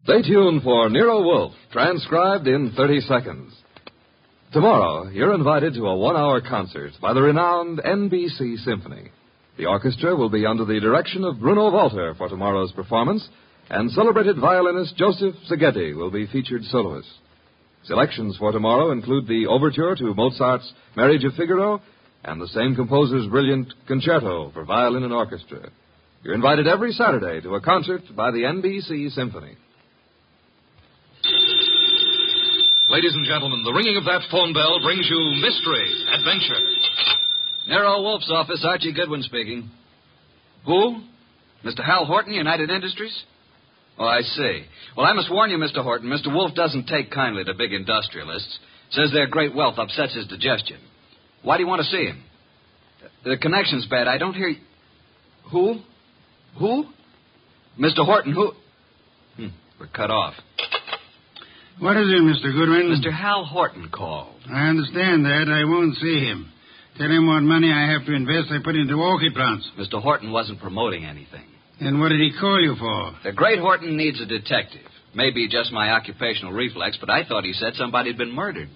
Stay tuned for Nero Wolfe, transcribed in 30 seconds. Tomorrow, you're invited to a one-hour concert by the renowned NBC Symphony. The orchestra will be under the direction of Bruno Walter for tomorrow's performance, and celebrated violinist Joseph Szigeti will be featured soloist. Selections for tomorrow include the overture to Mozart's Marriage of Figaro and the same composer's brilliant concerto for violin and orchestra. You're invited every Saturday to a concert by the NBC Symphony. Ladies and gentlemen, the ringing of that phone bell brings you mystery, adventure. Nero Wolfe's office, Archie Goodwin speaking. Who? Mr. Hal Horton, United Industries? Oh, I see. Well, I must warn you, Mr. Horton, Mr. Wolfe doesn't take kindly to big industrialists. Says their great wealth upsets his digestion. Why do you want to see him? The connection's bad. I don't hear you. Who? Who? Mr. Horton, who? We're cut off. What is it, Mr. Goodwin? Mr. Hal Horton called. I understand that. I won't see him. Tell him what money I have to invest I put into orchid plants. Mr. Horton wasn't promoting anything. And what did he call you for? The great Horton needs a detective. Maybe just my occupational reflex, but I thought he said somebody had been murdered.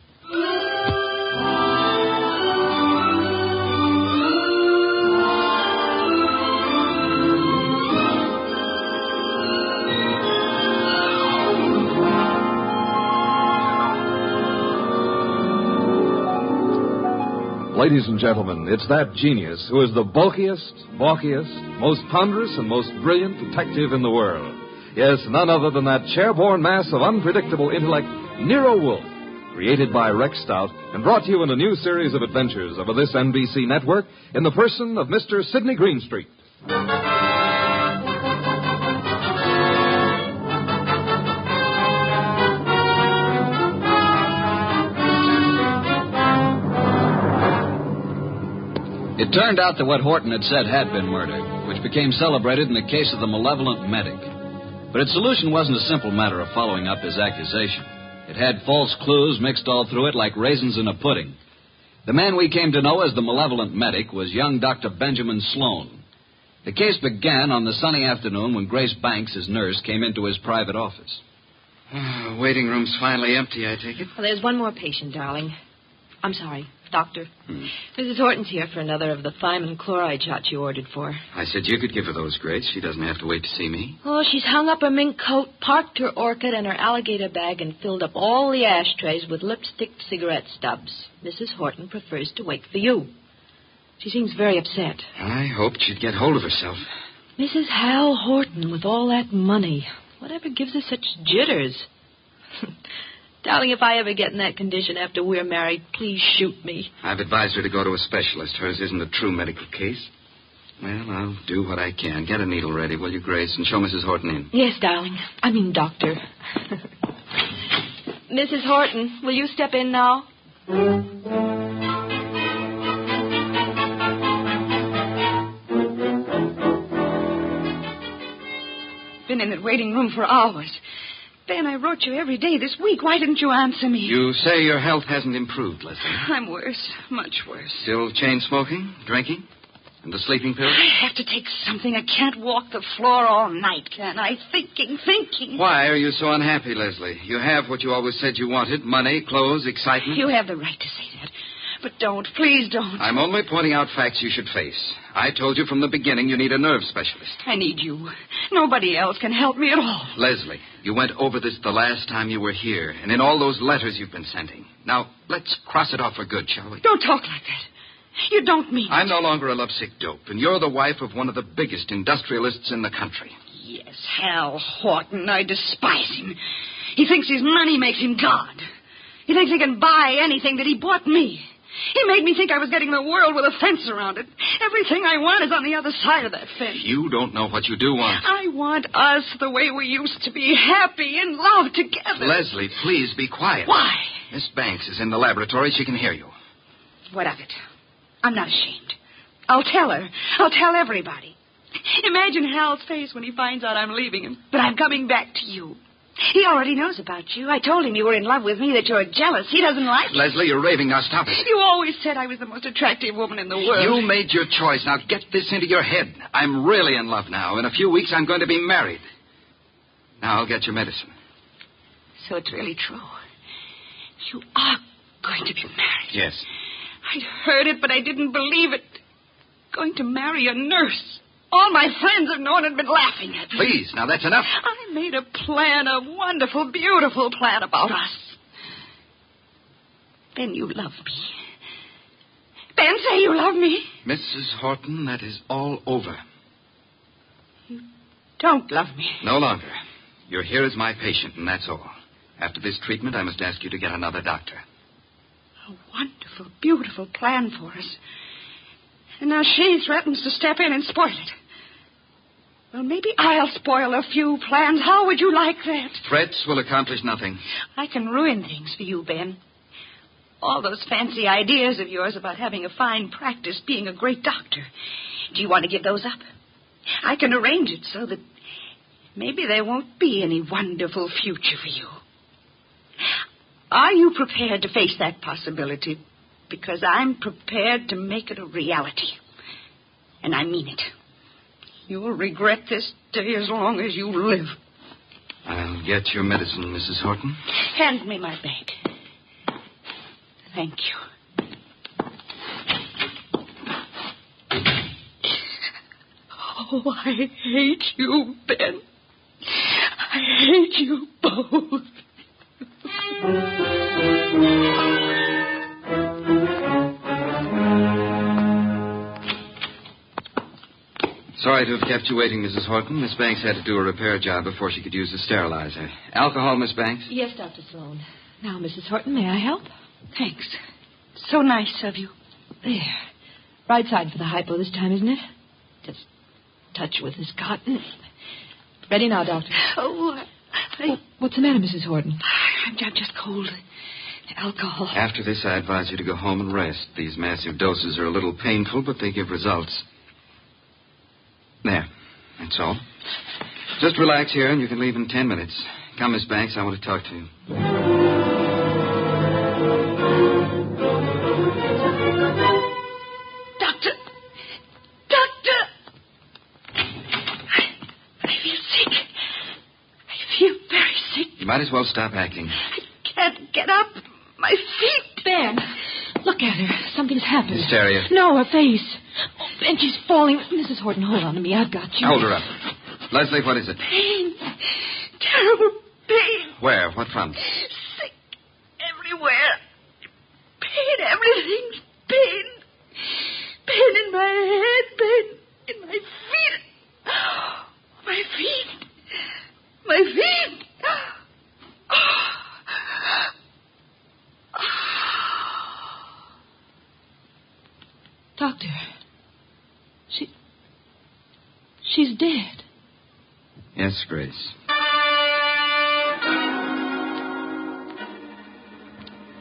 Ladies and gentlemen, it's that genius who is the bulkiest, balkiest, most ponderous, and most brilliant detective in the world. Yes, none other than that chairborne mass of unpredictable intellect, Nero Wolfe, created by Rex Stout and brought to you in a new series of adventures over this NBC network in the person of Mr. Sidney Greenstreet. It turned out that what Horton had said had been murder, which became celebrated in the case of the Malevolent medic. But its solution wasn't a simple matter of following up his accusation. It had false clues mixed all through it like raisins in a pudding. The man we came to know as the Malevolent medic was young Dr. Benjamin Sloan. The case began on the sunny afternoon when Grace Banks, his nurse, came into his private office. Waiting room's finally empty, I take it? Well, there's one more patient, darling. I'm sorry, doctor. Mrs. Horton's here for another of the thiamine chloride shots you ordered for. I said you could give her those, Grace. She doesn't have to wait to see me. Oh, she's hung up her mink coat, parked her orchid and her alligator bag, and filled up all the ashtrays with lipstick cigarette stubs. Mrs. Horton prefers to wait for you. She seems very upset. I hoped she'd get hold of herself. Mrs. Hal Horton with all that money. Whatever gives her such jitters? Darling, if I ever get in that condition after we're married, please shoot me. I've advised her to go to a specialist. Hers isn't a true medical case. Well, I'll do what I can. Get a needle ready, will you, Grace, and show Mrs. Horton in. Yes, darling. I mean, doctor. Mrs. Horton, will you step in now? Been in that waiting room for hours. Ben, I wrote you every day this week. Why didn't you answer me? You say your health hasn't improved, Leslie. I'm worse. Much worse. Still chain smoking, drinking, and the sleeping pills? I have to take something. I can't walk the floor all night, can I? Thinking. Why are you so unhappy, Leslie? You have what you always said you wanted. Money, clothes, excitement. You have the right to say that. But don't. Please don't. I'm only pointing out facts you should face. I told you from the beginning you need a nerve specialist. I need you. Nobody else can help me at all. Leslie, you went over this the last time you were here, and in all those letters you've been sending. Now, let's cross it off for good, shall we? Don't talk like that. You don't mean it. I'm no longer a lovesick dope, and you're the wife of one of the biggest industrialists in the country. Yes, Hal Horton. I despise him. He thinks his money makes him God. He thinks he can buy anything that he bought me. He made me think I was getting the world with a fence around it. Everything I want is on the other side of that fence. You don't know what you do want. I want us the way we used to be, happy in love together. Leslie, please be quiet. Why? Miss Banks is in the laboratory. She can hear you. What of it? I'm not ashamed. I'll tell her. I'll tell everybody. Imagine Hal's face when he finds out I'm leaving him. But I'm coming back to you. He already knows about you. I told him you were in love with me, that you're jealous. He doesn't like it. Leslie, you're raving. Now stop it. You always said I was the most attractive woman in the world. You made your choice. Now get this into your head. I'm really in love now. In a few weeks, I'm going to be married. Now I'll get your medicine. So it's really true. You are going to be married. Yes. I'd heard it, but I didn't believe it. Going to marry a nurse. All my friends have known and been laughing at me. Please, now that's enough. I made a plan, a wonderful, beautiful plan about us. Ben, you love me. Ben, say you love me. Mrs. Horton, that is all over. You don't love me. No longer. You're here as my patient, and that's all. After this treatment, I must ask you to get another doctor. A wonderful, beautiful plan for us. And now she threatens to step in and spoil it. Well, maybe I'll spoil a few plans. How would you like that? Threats will accomplish nothing. I can ruin things for you, Ben. All those fancy ideas of yours about having a fine practice, being a great doctor. Do you want to give those up? I can arrange it so that maybe there won't be any wonderful future for you. Are you prepared to face that possibility? Because I'm prepared to make it a reality. And I mean it. You'll regret this day as long as you live. I'll get your medicine, Mrs. Horton. Hand me my bag. Thank you. Oh, I hate you, Ben. I hate you both. Sorry to have kept you waiting, Mrs. Horton. Miss Banks had to do a repair job before she could use the sterilizer. Alcohol, Miss Banks? Yes, Dr. Sloan. Now, Mrs. Horton, may I help? Thanks. So nice of you. There. Right side for the hypo this time, isn't it? Just touch with this cotton. Ready now, Doctor. Oh, What's the matter, Mrs. Horton? I'm just cold. Alcohol. After this, I advise you to go home and rest. These massive doses are a little painful, but they give results. There. That's all. Just relax here, and you can leave in 10 minutes. Come, Miss Banks. I want to talk to you. Doctor! I feel sick. I feel very sick. You might as well stop acting. I can't get up. My feet. Ben, look at her. Something's happened. Hysteria. No, her face. Oh, Ben, she's falling. Mrs. Horton, hold on to me. I've got you. Hold her up. Leslie, what is it? Pain. Terrible pain. Where? What from? Sick everywhere. Pain, everything's pain. Pain in my head, pain in my feet. My feet. My feet. Doctor, she's dead. Yes, Grace.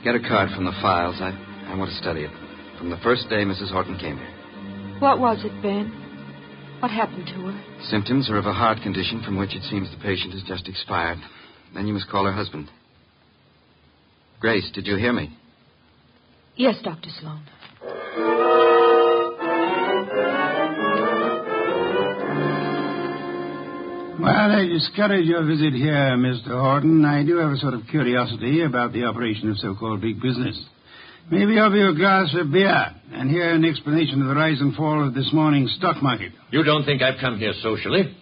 Get a card from the files. I want to study it. From the first day Mrs. Horton came here. What was it, Ben? What happened to her? Symptoms are of a heart condition from which it seems the patient has just expired. Then you must call her husband. Grace, did you hear me? Yes, Dr. Sloan. Well, I discourage your visit here, Mr. Horton. I do have a sort of curiosity about the operation of so-called big business. Maybe offer you a glass of beer and hear an explanation of the rise and fall of this morning's stock market. You don't think I've come here socially?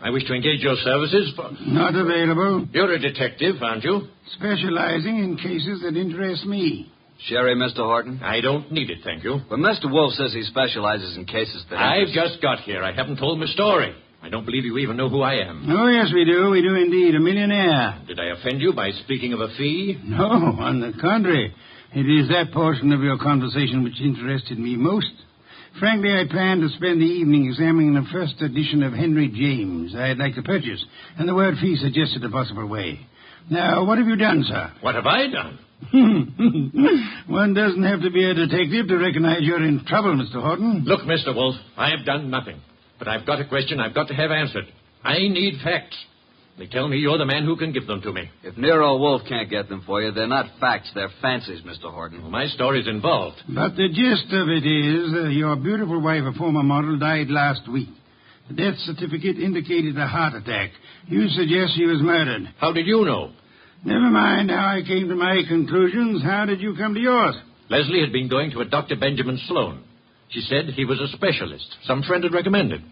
I wish to engage your services for... Not available. You're a detective, aren't you? Specializing in cases that interest me. Sherry, Mr. Horton? I don't need it, thank you. But Mr. Wolfe says he specializes in cases that... I've just got here. I haven't told my story. I don't believe you even know who I am. Oh, yes, we do. We do indeed. A millionaire. Did I offend you by speaking of a fee? No, on the contrary. It is that portion of your conversation which interested me most. Frankly, I plan to spend the evening examining the first edition of Henry James I'd like to purchase, and the word fee suggested a possible way. Now, what have you done, sir? What have I done? One doesn't have to be a detective to recognize you're in trouble, Mr. Horton. Look, Mr. Wolfe, I have done nothing. But I've got a question I've got to have answered. I need facts. They tell me you're the man who can give them to me. If Nero Wolfe can't get them for you, they're not facts, they're fancies, Mr. Horton. Well, my story's involved. But the gist of it is, your beautiful wife, a former model, died last week. The death certificate indicated a heart attack. You suggest she was murdered. How did you know? Never mind how I came to my conclusions. How did you come to yours? Leslie had been going to a Dr. Benjamin Sloan. She said he was a specialist. Some friend had recommended.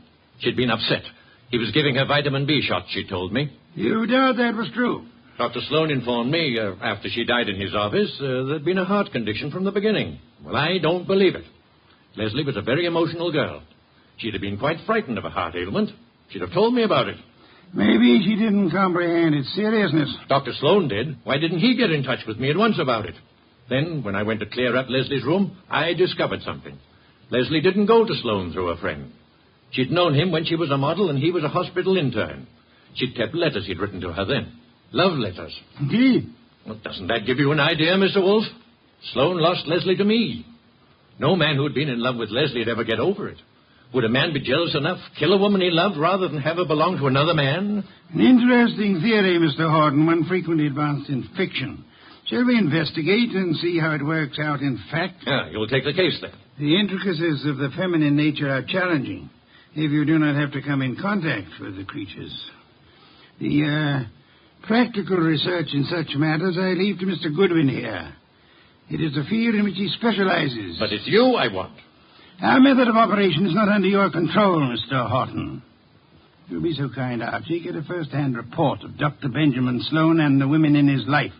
She'd been upset. He was giving her vitamin B shots, she told me. You doubt that was true? Dr. Sloan informed me, after she died in his office, there'd been a heart condition from the beginning. Well, I don't believe it. Leslie was a very emotional girl. She'd have been quite frightened of a heart ailment. She'd have told me about it. Maybe she didn't comprehend its seriousness. Dr. Sloan did. Why didn't he get in touch with me at once about it? Then, when I went to clear up Leslie's room, I discovered something. Leslie didn't go to Sloan through a friend. She'd known him when she was a model and he was a hospital intern. She'd kept letters he'd written to her then. Love letters. Indeed. Well, doesn't that give you an idea, Mr. Wolfe? Sloan lost Leslie to me. No man who'd been in love with Leslie would ever get over it. Would a man be jealous enough, kill a woman he loved, rather than have her belong to another man? An interesting theory, Mr. Horton, one frequently advanced in fiction. Shall we investigate and see how it works out in fact? Yeah, you'll take the case, then. The intricacies of the feminine nature are challenging, if you do not have to come in contact with the creatures. The practical research in such matters I leave to Mr. Goodwin here. It is a field in which he specializes. But it's you I want. Our method of operation is not under your control, Mr. Horton. If you'll be so kind, Archie, get a first-hand report of Dr. Benjamin Sloan and the women in his life.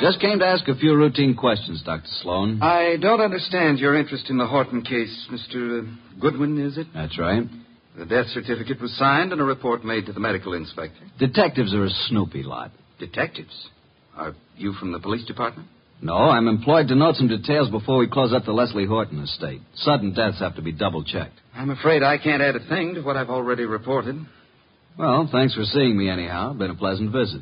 Just came to ask a few routine questions, Dr. Sloan. I don't understand your interest in the Horton case, Mr. Goodwin, is it? That's right. The death certificate was signed and a report made to the medical inspector. Detectives are a snoopy lot. Detectives? Are you from the police department? No, I'm employed to note some details before we close up the Leslie Horton estate. Sudden deaths have to be double-checked. I'm afraid I can't add a thing to what I've already reported. Well, thanks for seeing me anyhow. Been a pleasant visit.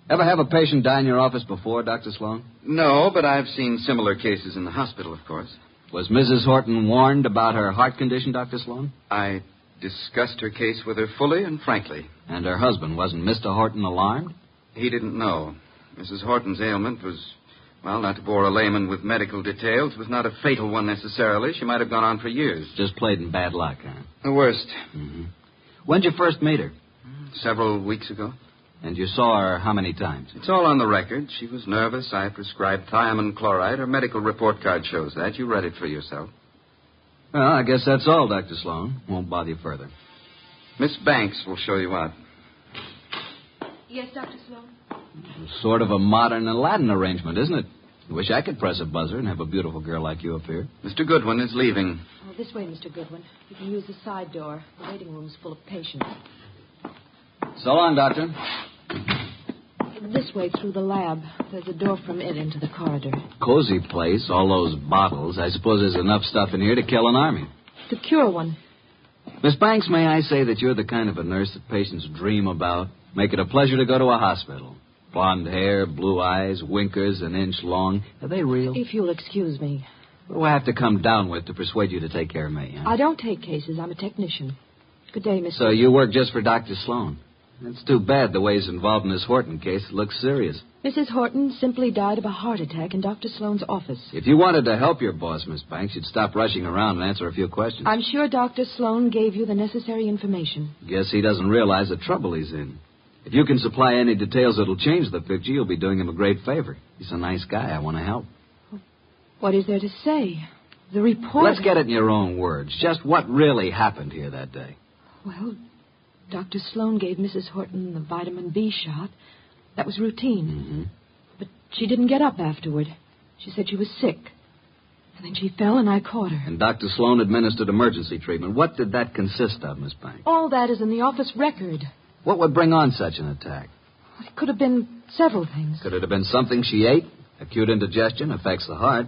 Ever have a patient die in your office before, Dr. Sloan? No, but I've seen similar cases in the hospital, of course. Was Mrs. Horton warned about her heart condition, Dr. Sloan? I discussed her case with her fully and frankly. And her husband, wasn't Mr. Horton alarmed? He didn't know. Mrs. Horton's ailment was, well, not to bore a layman with medical details, was not a fatal one necessarily. She might have gone on for years. Just played in bad luck, huh? The worst. Mm-hmm. When'd you first meet her? Several weeks ago. And you saw her how many times? It's all on the record. She was nervous. I prescribed thiamine chloride. Her medical report card shows that. You read it for yourself. Well, I guess that's all, Dr. Sloan. Won't bother you further. Miss Banks will show you out. Yes, Dr. Sloan? Sort of a modern Aladdin arrangement, isn't it? I wish I could press a buzzer and have a beautiful girl like you up here. Mr. Goodwin is leaving. Oh, this way, Mr. Goodwin. You can use the side door. The waiting room's full of patients. So long, Doctor. This way, through the lab. There's a door from it into the corridor. Cozy place, all those bottles. I suppose there's enough stuff in here to kill an army. To cure one. Miss Banks, may I say that you're the kind of a nurse that patients dream about? Make it a pleasure to go to a hospital. Blonde hair, blue eyes, winkers an inch long. Are they real? If you'll excuse me. What do I have to come down with to persuade you to take care of me? Huh? I don't take cases. I'm a technician. Good day, Miss. So you work just for Dr. Sloan? It's too bad the way he's involved in this Horton case. It looks serious. Mrs. Horton simply died of a heart attack in Dr. Sloan's office. If you wanted to help your boss, Miss Banks, you'd stop rushing around and answer a few questions. I'm sure Dr. Sloan gave you the necessary information. Guess he doesn't realize the trouble he's in. If you can supply any details that'll change the picture, you'll be doing him a great favor. He's a nice guy. I want to help. What is there to say? The report... Let's get it in your own words. Just what really happened here that day. Well, Dr. Sloan gave Mrs. Horton the vitamin B shot. That was routine. Mm-hmm. But she didn't get up afterward. She said she was sick. And then she fell and I caught her. And Dr. Sloan administered emergency treatment. What did that consist of, Miss Banks? All that is in the office record. What would bring on such an attack? It could have been several things. Could it have been something she ate? Acute indigestion affects the heart.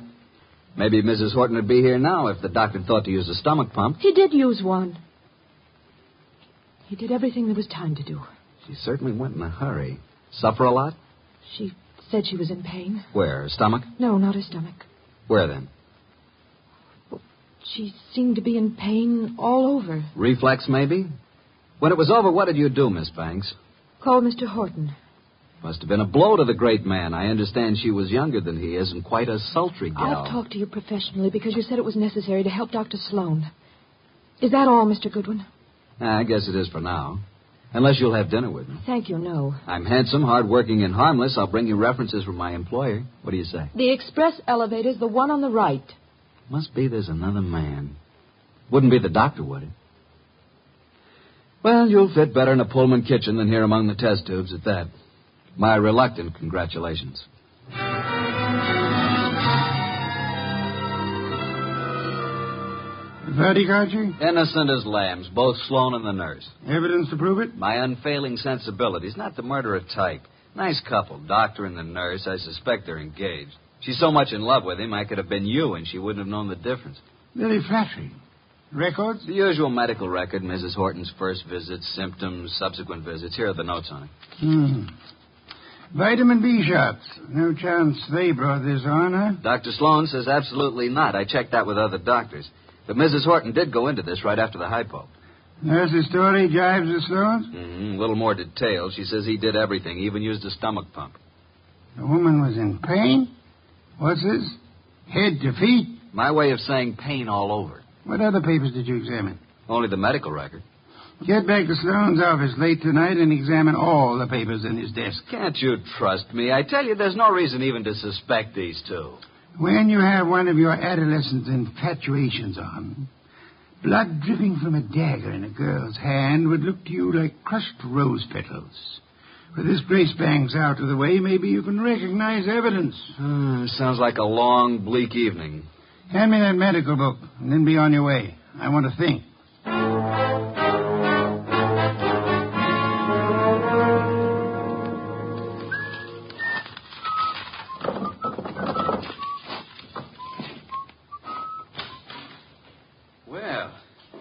Maybe Mrs. Horton would be here now if the doctor thought to use a stomach pump. He did use one. He did everything there was time to do. She certainly went in a hurry. Suffer a lot? She said she was in pain. Where? Her stomach? No, not her stomach. Where then? Well, she seemed to be in pain all over. Reflex, maybe? When it was over, what did you do, Miss Banks? Call Mr. Horton. Must have been a blow to the great man. I understand she was younger than he is and quite a sultry gal. I'll talk to you professionally because you said it was necessary to help Dr. Sloan. Is that all, Mr. Goodwin? I guess it is for now. Unless you'll have dinner with me. Thank you, no. I'm handsome, hard-working, and harmless. I'll bring you references from my employer. What do you say? The express elevator's the one on the right. Must be there's another man. Wouldn't be the doctor, would it? Well, you'll fit better in a Pullman kitchen than here among the test tubes at that. My reluctant congratulations. Verdict, Archie? Innocent as lambs, both Sloan and the nurse. Evidence to prove it? My unfailing sensibilities, not the murderer type. Nice couple, doctor and the nurse. I suspect they're engaged. She's so much in love with him, I could have been you, and she wouldn't have known the difference. Very flattering. Records? The usual medical record, Mrs. Horton's first visits, symptoms, subsequent visits. Here are the notes on it. Vitamin B shots. No chance they brought this on, huh? Dr. Sloan says absolutely not. I checked that with other doctors. But Mrs. Horton did go into this right after the hypo. Nurse's story jives with Sloan's? A little more detailed. She says he did everything, even used a stomach pump. The woman was in pain? What's this? Head to feet? My way of saying pain all over. What other papers did you examine? Only the medical record. Get back to Sloan's office late tonight and examine all the papers in his desk. Can't you trust me? I tell you, there's no reason even to suspect these two. When you have one of your adolescent infatuations on, blood dripping from a dagger in a girl's hand would look to you like crushed rose petals. With this Grace Banks out of the way, maybe you can recognize evidence. Sounds like a long, bleak evening. Hand me that medical book, and then be on your way. I want to think. Well,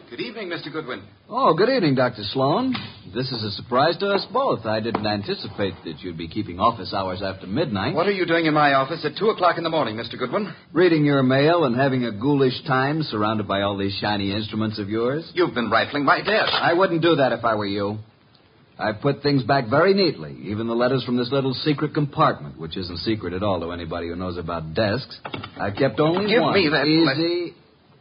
good evening, Mr. Goodwin. Oh, good evening, Dr. Sloan. This is a surprise to us both. I didn't anticipate that you'd be keeping office hours after midnight. What are you doing in my office at 2 o'clock in the morning, Mr. Goodwin? Reading your mail and having a ghoulish time surrounded by all these shiny instruments of yours. You've been rifling my desk. I wouldn't do that if I were you. I've put things back very neatly, even the letters from this little secret compartment, which isn't secret at all to anybody who knows about desks. I've kept only Give one. me that Easy.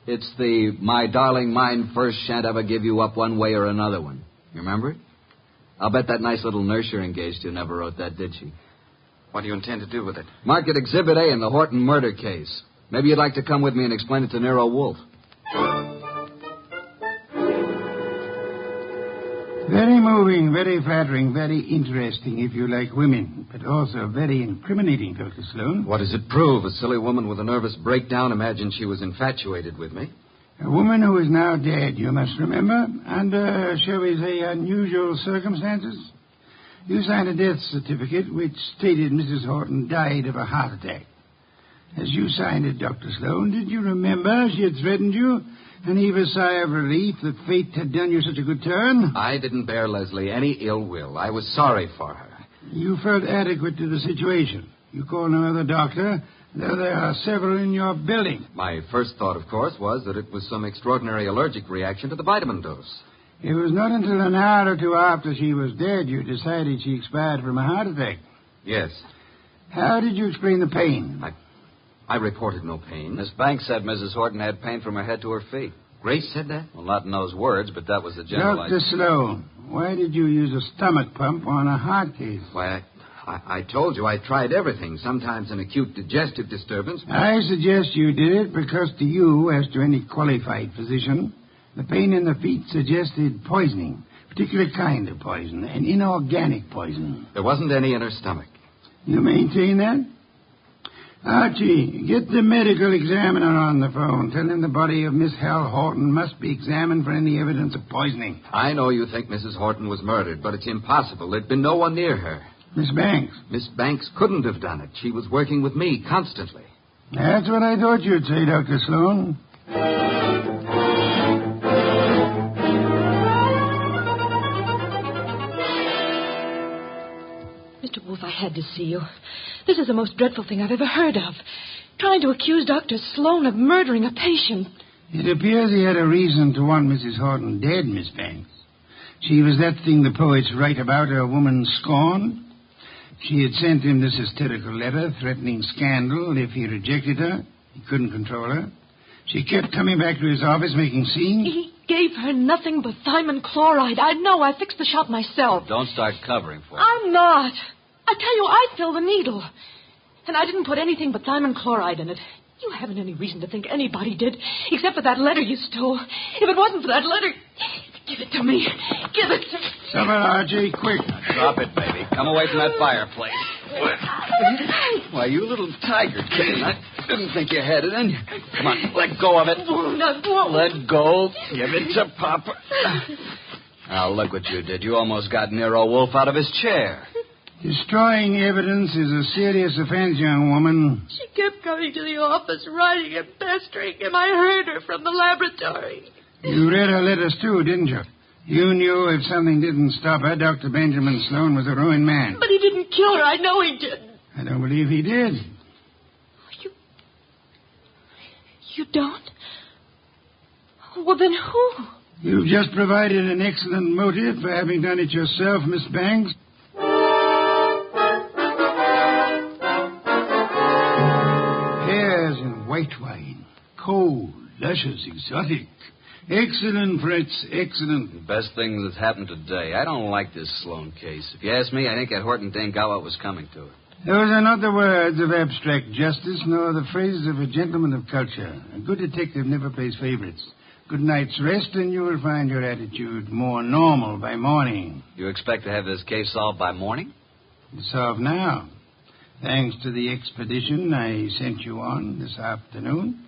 It's the "My darling, mine first, shan't ever give you up one way or another" one. You remember it? I'll bet that nice little nurse you're engaged to never wrote that, did she? What do you intend to do with it? Mark it Exhibit A in the Horton murder case. Maybe you'd like to come with me and explain it to Nero Wolfe. Very moving, very flattering, very interesting if you like women, but also very incriminating, Dr. Sloan. What does it prove? A silly woman with a nervous breakdown imagined she was infatuated with me. A woman who is now dead, you must remember, under, shall we say, unusual circumstances. You signed a death certificate which stated Mrs. Horton died of a heart attack. As you signed it, Dr. Sloan, did you remember she had threatened you and heave a sigh of relief that fate had done you such a good turn? I didn't bear Leslie any ill will. I was sorry for her. You felt adequate to the situation. You called no other doctor, though there are several in your building. My first thought, of course, was that it was some extraordinary allergic reaction to the vitamin dose. It was not until an hour or two after she was dead you decided she expired from a heart attack. Yes. How did you explain the pain? I reported no pain. Miss Banks said Mrs. Horton had pain from her head to her feet. Grace said that? Well, not in those words, but that was the general Dr. Sloan, why did you use a stomach pump on a heart case? Why, I told you I tried everything, sometimes an acute digestive disturbance. I suggest you did it because to you, as to any qualified physician, the pain in the feet suggested poisoning, a particular kind of poison, an inorganic poison. There wasn't any in her stomach. You maintain that? Archie, get the medical examiner on the phone. Tell him the body of Miss Hal Horton must be examined for any evidence of poisoning. I know you think Mrs. Horton was murdered, but it's impossible. There'd been no one near her. Miss Banks? Miss Banks couldn't have done it. She was working with me constantly. That's what I thought you'd say, Dr. Sloan. Mr. Wolfe, I had to see you. This is the most dreadful thing I've ever heard of. Trying to accuse Dr. Sloan of murdering a patient. It appears he had a reason to want Mrs. Horton dead, Miss Banks. She was that thing the poets write about, a woman scorned. She had sent him this hysterical letter threatening scandal if he rejected her. He couldn't control her. She kept coming back to his office making scenes. He gave her nothing but thiamine chloride. I know. I fixed the shot myself. Don't start covering for her. I'm not. I tell you, I filled the needle. And I didn't put anything but thiamine chloride in it. You haven't any reason to think anybody did, except for that letter you stole. If it wasn't for that letter, give it to me. Give it to me. Come on, Archie, quick. Drop it, baby. Come away from that fireplace. Why, you little tiger kitten. I didn't think you had it in you. Come on, let go of it. Let go. Give it to Papa. Now, look what you did. You almost got Nero Wolfe out of his chair. Destroying evidence is a serious offense, young woman. She kept coming to the office, writing and pestering him. I heard her from the laboratory. You read her letters, too, didn't you? You knew if something didn't stop her, Dr. Benjamin Sloan was a ruined man. But he didn't kill her. I know he didn't. I don't believe he did. You don't? Well, then who? You've just provided an excellent motive for having done it yourself, Miss Banks. Pears and white wine. Cold, luscious, exotic. Excellent, Fritz, excellent. Best thing that's happened today. I don't like this Sloan case. If you ask me, I think that Horton dame got what was coming to her. Those are not the words of abstract justice, nor the phrases of a gentleman of culture. A good detective never plays favorites. Good night's rest, and you will find your attitude more normal by morning. You expect to have this case solved by morning? It's solved now. Thanks to the expedition I sent you on this afternoon.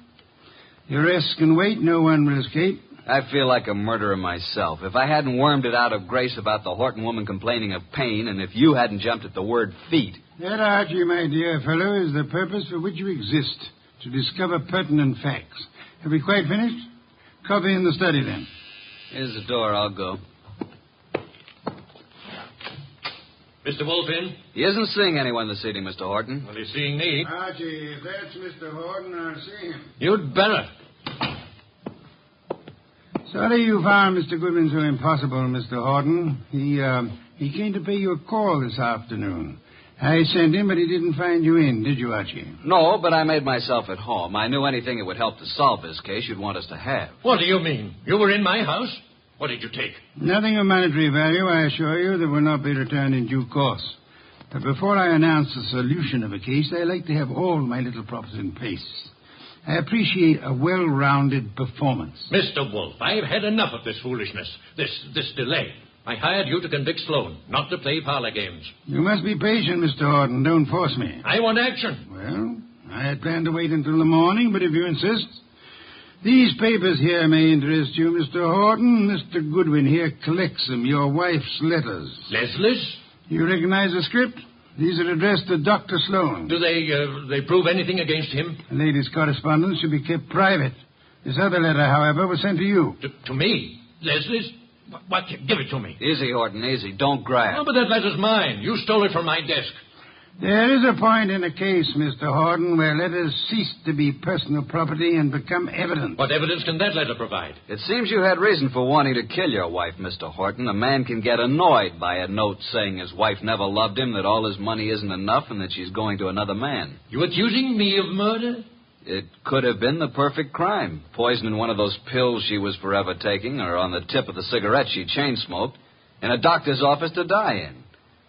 The arrests can wait. No one will escape. I feel like a murderer myself. If I hadn't wormed it out of Grace about the Horton woman complaining of pain, and if you hadn't jumped at the word feet. That, Archie, my dear fellow, is the purpose for which you exist, to discover pertinent facts. Have we quite finished? Coffee in the study, then. Here's the door. I'll go. Mr. Wolfe in? He isn't seeing anyone this evening, Mr. Horton. Well, he's seeing me. Archie, if that's Mr. Horton, I'll see him. You'd better. Sorry you found Mr. Goodwin so impossible, Mr. Horton. He came to pay you a call this afternoon. I sent him, but he didn't find you in, did you, Archie? No, but I made myself at home. I knew anything that would help to solve this case you'd want us to have. What do you mean? You were in my house? What did you take? Nothing of monetary value, I assure you, that will not be returned in due course. But before I announce the solution of a case, I like to have all my little props in place. I appreciate a well-rounded performance. Mr. Wolfe, I've had enough of this foolishness, this delay. I hired you to convict Sloan, not to play parlor games. You must be patient, Mr. Horton. Don't force me. I want action. Well, I had planned to wait until the morning, but if you insist... These papers here may interest you, Mr. Horton. Mr. Goodwin here collects them, your wife's letters. Leslie's? You recognize the script? These are addressed to Dr. Sloan. Do they prove anything against him? The lady's correspondence should be kept private. This other letter, however, was sent to you. To me? Leslie's? What? Give it to me. Easy, Horton, easy. Don't grab. No, but that letter's mine. You stole it from my desk. There is a point in a case, Mr. Horton, where letters cease to be personal property and become evidence. What evidence can that letter provide? It seems you had reason for wanting to kill your wife, Mr. Horton. A man can get annoyed by a note saying his wife never loved him, that all his money isn't enough, and that she's going to another man. You accusing me of murder? It could have been the perfect crime. Poison in one of those pills she was forever taking, or on the tip of the cigarette she chain-smoked, in a doctor's office to die in.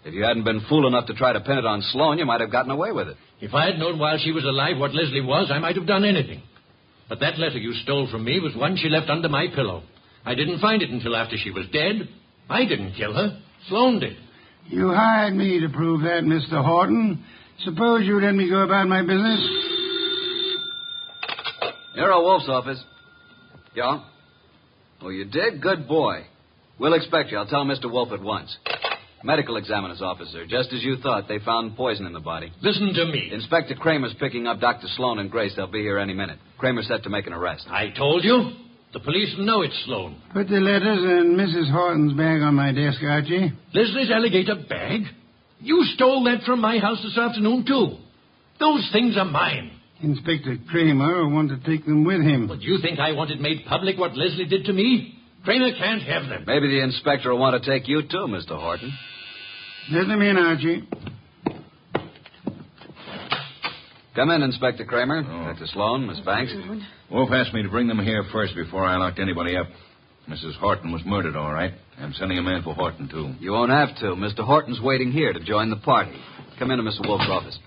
If you hadn't been fool enough to try to pin it on Sloan, you might have gotten away with it. If I had known while she was alive what Leslie was, I might have done anything. But that letter you stole from me was one she left under my pillow. I didn't find it until after she was dead. I didn't kill her. Sloan did. You hired me to prove that, Mr. Horton. Suppose you let me go about my business. Nero Wolfe's office. Yeah? Oh, you did? Good boy. We'll expect you. I'll tell Mr. Wolfe at once. Medical examiner's officer. Just as you thought, they found poison in the body. Listen to me. Inspector Kramer's picking up Dr. Sloan and Grace. They'll be here any minute. Kramer's set to make an arrest. I told you. The police know it's Sloan. Put the letters in Mrs. Horton's bag on my desk, Archie. Leslie's alligator bag? You stole that from my house this afternoon, too. Those things are mine. Inspector Kramer will want to take them with him. But do you think I wanted made public what Leslie did to me? Kramer can't have them. Maybe the inspector will want to take you, too, Mr. Horton. Let them in, Archie. Come in, Inspector Kramer. Dr. Sloan, Miss Banks. Wolf asked me to bring them here first before I locked anybody up. Mrs. Horton was murdered, all right. I'm sending a man for Horton, too. You won't have to. Mr. Horton's waiting here to join the party. Come into Mr. Wolf's office.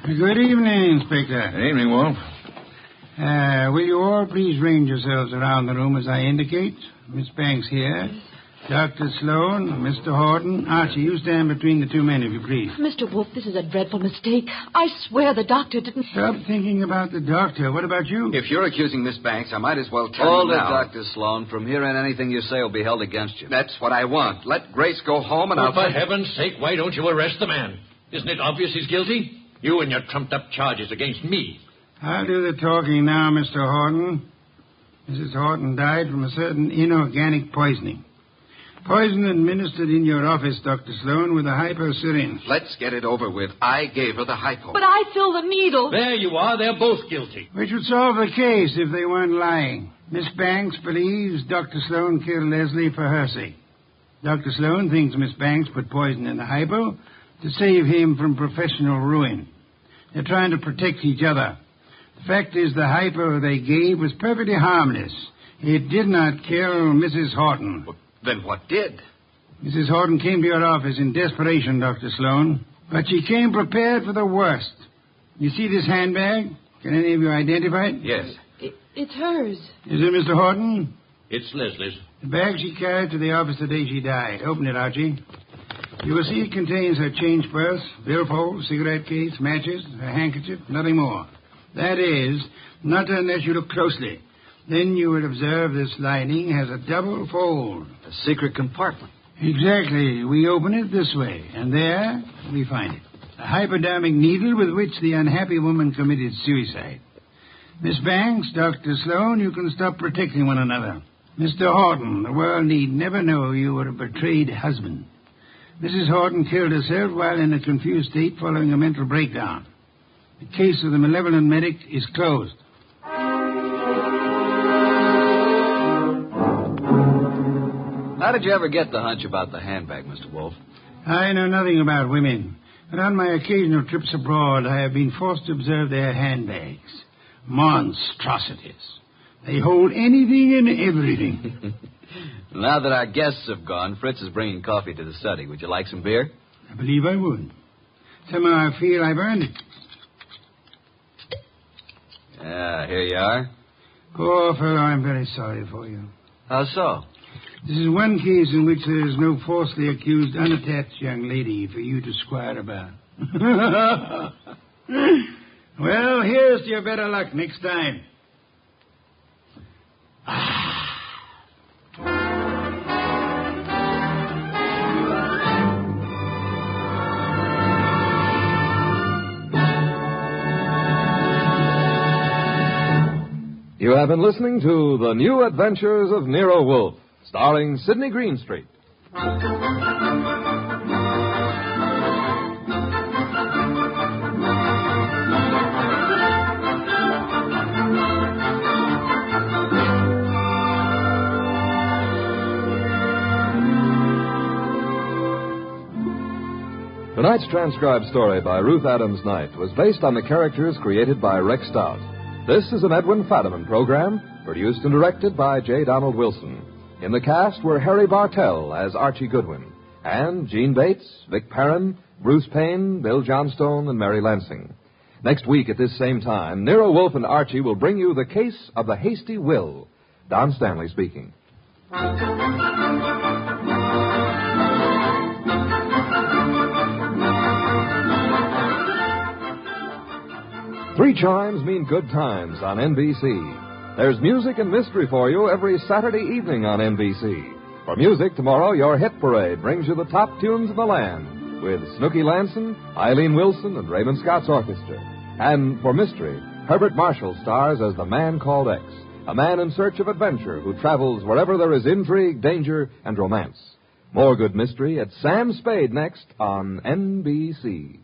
Good evening, Inspector. Good evening, Wolf. Will you all please range yourselves around the room as I indicate? Miss Banks here. Dr. Sloan, Mr. Horton. Archie, you stand between the two men, if you please. Mr. Wolfe, this is a dreadful mistake. I swear the doctor didn't... Stop thinking about the doctor. What about you? If you're accusing Miss Banks, I might as well tell Hold you it, now. Dr. Sloan. From here on, anything you say will be held against you. That's what I want. Let Grace go home and Oh, I'll... for heaven's sake, why don't you arrest the man? Isn't it obvious he's guilty? You and your trumped-up charges against me. I'll do the talking now, Mr. Horton. Mrs. Horton died from a certain inorganic poisoning. Poison administered in your office, Dr. Sloan, with a hypo syringe. Let's get it over with. I gave her the hypo. But I filled the needle. There you are. They're both guilty. Which would solve the case if they weren't lying. Miss Banks believes Dr. Sloan killed Leslie for her sake. Dr. Sloan thinks Miss Banks put poison in the hypo to save him from professional ruin. They're trying to protect each other. The fact is the hypo they gave was perfectly harmless. It did not kill Mrs. Horton. Then what did? Mrs. Horton came to your office in desperation, Dr. Sloan. But she came prepared for the worst. You see this handbag? Can any of you identify it? Yes. It's hers. Is it Mr. Horton? It's Leslie's. The bag she carried to the office the day she died. Open it, Archie. You will see it contains her change purse, billfold, cigarette case, matches, her handkerchief, nothing more. That is, not unless you look closely. Then you will observe this lining has a double fold. A secret compartment. Exactly. We open it this way, and there we find it. A hypodermic needle with which the unhappy woman committed suicide. Miss Banks, Dr. Sloan, you can stop protecting one another. Mr. Horton, the world need never know you were a betrayed husband. Mrs. Horton killed herself while in a confused state following a mental breakdown. The case of the malevolent medic is closed. How did you ever get the hunch about the handbag, Mr. Wolfe? I know nothing about women, but on my occasional trips abroad, I have been forced to observe their handbags. Monstrosities. They hold anything and everything. Now that our guests have gone, Fritz is bringing coffee to the study. Would you like some beer? I believe I would. Somehow I feel I've earned it. Yeah, here you are. Poor fellow, I'm very sorry for you. How so? This is one case in which there is no falsely accused, unattached young lady for you to squire about. Well, here's to your better luck next time. You have been listening to The New Adventures of Nero Wolfe, starring Sidney Greenstreet. Tonight's transcribed story by Ruth Adams Knight was based on the characters created by Rex Stout. This is an Edwin Fadiman program, produced and directed by J. Donald Wilson. In the cast were Harry Bartell as Archie Goodwin, and Gene Bates, Vic Perrin, Bruce Payne, Bill Johnstone, and Mary Lansing. Next week at this same time, Nero Wolfe and Archie will bring you The Case of the Hasty Will. Don Stanley speaking. Three chimes mean good times on NBC. There's music and mystery for you every Saturday evening on NBC. For music, tomorrow, your hit parade brings you the top tunes of the land with Snooky Lanson, Eileen Wilson, and Raymond Scott's orchestra. And for mystery, Herbert Marshall stars as the Man Called X, a man in search of adventure who travels wherever there is intrigue, danger, and romance. More good mystery at Sam Spade next on NBC.